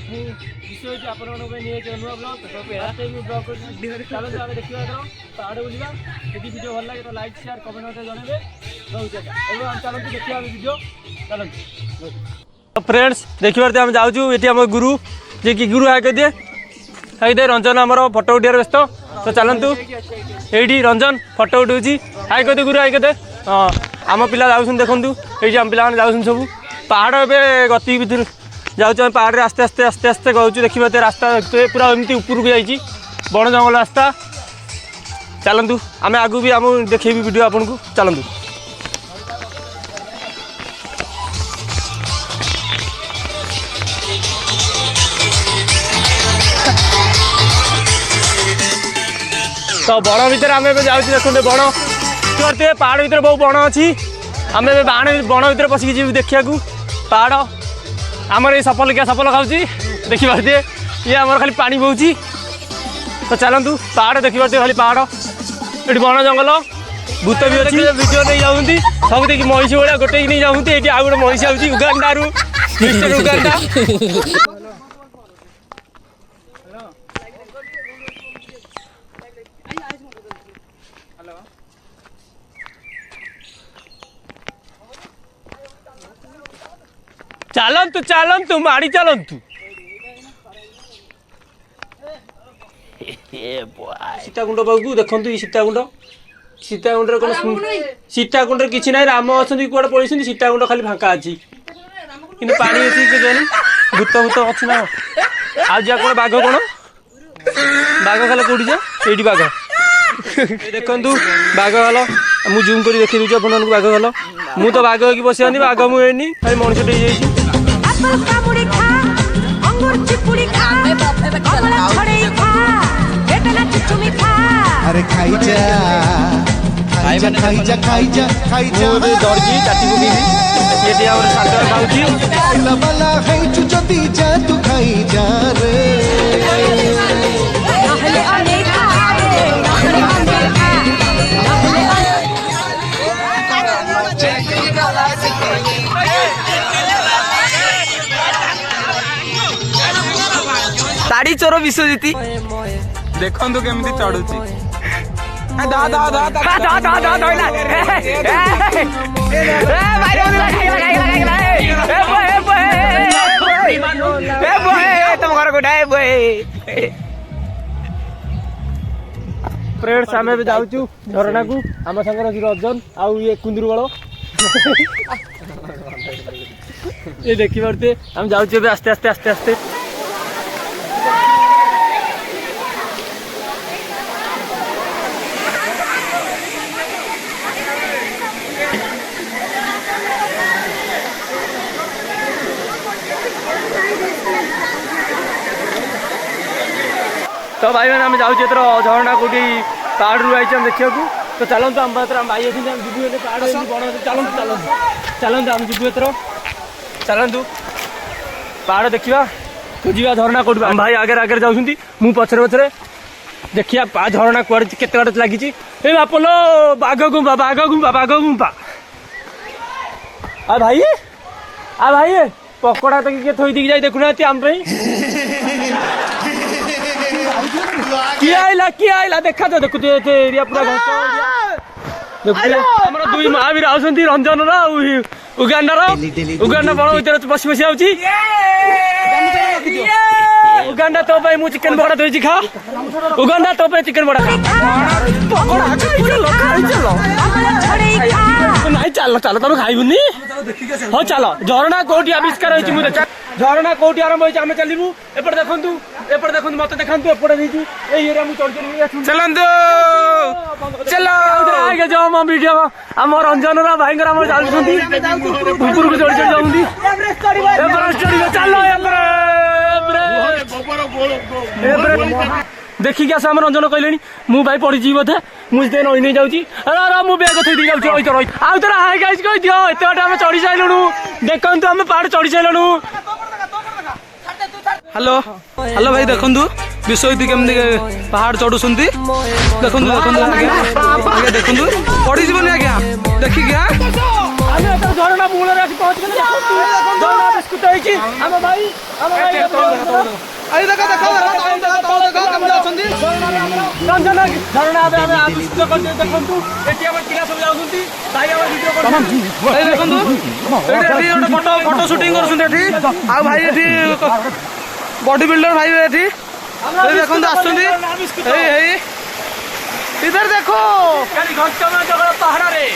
विषय आपण नुआ ब्लॉग चलो आगे देखा पहाड़ बुलवा यदि वीडियो भल लगे तो लाइक शेयर कमेंट जनइबे चलते देखा वीडियो चलते फ्रेंड्स देखिए आम जाऊँ ये आम गुरु जे कि गुरु आगे दिए दे रंजन आमर फोटो उठार व्यस्त तो चलतु ये रंजन फोटो उठाऊँ हाई कदे गुरु हाई कदे हाँ आम पिला जाऊँ देखूँ ये आम पिला जाऊँ सब पहाड़ ए गति भर जाऊँ पहाड़ आस्ते आस्ते आस्ते आस्ते गाँव देखिए रास्ता पूरा एमती ऊपर को जाइए बण जंगल रास्ता चलतु आम आगू भी आम देखेबी वीडियो आपन को चलतु तो बण भितर आम जाऊँ देखते बण करते पहाड़ भितर बहुत बण अच्छी आम बण भितर पशिकी जी देखा पहाड़ आमर ये सफल क्या सफल खाऊँ देखिए ये आमर खाली पानी बोची तो चलतु पहाड़ देखिए खाली पहाड़ ये बण जंगल भूत भी अच्छी वीडियो नहीं जाऊँगी सब देखिए महिषी भाया गोटे नहीं जाऊँगी ये आउ गोटे महिषी आऊँगी उगांडारू मिस्टर उगांडा चलतु चलतु माड़ी चलतु सीताकुंड बाबू देखु सीताकुंड सीताकुंड कौन सीताकुंड किसी ना राम अच्छा कौटे पड़े सीताकुंड खाली फांका अच्छी कि पानी अच्छी जानी भूत भूत अच्छी ना आज जा कौन बाघ कौन बाघ खाल कौटी जा ये बाघ देखु बाघ खाल मुझे जूम कर देखी दूसरी अपन बाघ खाल मु तो बाघ होगी बस बाघ मुझे खाली मनुष्य अरे खाई जा खाई जा खाई जा खाई जा खाई जा दौड़ी चाटी पकड़ी ये और सागर खाऊची खाइला वाला खाई चु जदी जा तू खाई जा रे नहले अनेका नहले अनेका साड़ी चोर विश्वजीति देखु केमती चढ़ुची तुम घर को फ्रेंड्स आम भी जाऊँ झरना को आम सागर अच्छी रंजन आउ ये कुंदरू बड़ ये देखी पारे आम जाऊँ आस्ते आस्ते आस्ते आस्ते तो भाई मैंने आम जाऊँ झरना कौटी पहाड़ रू आई देखा तो चलते आम भाई अच्छी जीव पहाड़ बण चलते चलते चलते आम जीव एथर चलतु पहाड़ देखा खोजा झरना कौट भाई आगे आगे जाऊँ मु पछरे पछरे देखिया झरना कुआड़े केते बाटे लगी बापलो बाघ गुंपा बाघ गुंपा बाघ गुंपा आ भाई पकड़ा तो किए थोई दी जाए देखुना आम किए आइला देखा तो देखु एरिया पूरा देखो दुई महावीर आउछंती रंजन उगांडार उगांडा बण भीतर बसी बसी आउची उगांडा तो भाई मु चिकन बड़ा धोई खा उगांडा तो भाई चिकन बड़ा पकोड़ा खाई चलो नहीं चल चल तुम खाइबुनी हाँ चल झरना कौटी आविष्कार होती मुझे झरना कौटी आरंभ होती आम चलू एपटे देखु मत देखा एपटे चलतु चलो जाओ मो वीडियो आम रंजन भाई चलुँच ऊपर को चढ़ी चढ़ी जाऊँगी चलो देखिक आस आम रंजन कहले मु भाई पड़ी बोधे मुझे नई नहीं जाऊँगी मु बैग थी जाऊँ आउ तो हाई गाइज कह दियो एत बाटे आम चढ़ी सारूँ देखु आम पहाड़ चढ़ी सारूँ हेलो हेलो भाई देखु विश्वजीत केमती पहाड़ चढ़ुं देखु देखु आगे देखु पड़ी जीवन आज्ञा देखिक ଆମେ ତ ଝରଣା ମୂଳରେ ଆସି ପହଞ୍ଚିଗଲେ ଝରଣା ବିସ୍କୁଟ ହେଇଛି ଆମ ଭାଇ ଆଇ ଦେଖ ଦେଖ କେମିତି ଅଛନ୍ତି ରଞ୍ଜନ ଝରଣା ଏବେ ଆମେ ଆବିଷ୍କୃତ କରିଛେ ଦେଖନ୍ତୁ ଏଠି ଆମର ପିଲା ସବୁ ଯାଉଛନ୍ତି ଭାଇ ଆମର ଭିଡ଼ିଓ କରୁଛନ୍ତି ଏଇ ଦେଖନ୍ତୁ ଏଠି ଗୋଟେ ଫଟୋ ସୁଟିଂ କରୁଛନ୍ତି ଏଠି ଆଉ ଭାଇ ଏଠି ବଡି ବିଲ୍ଡର ଭାଇ ଏଠି ଏଇ ଦେଖନ୍ତୁ ଆସୁଛନ୍ତି ଏଇ ଏଇ ଇଧର ଦେଖो ଘଞ୍ଚ ଜଙ୍ଗଲ ପାହାଡ଼ରେ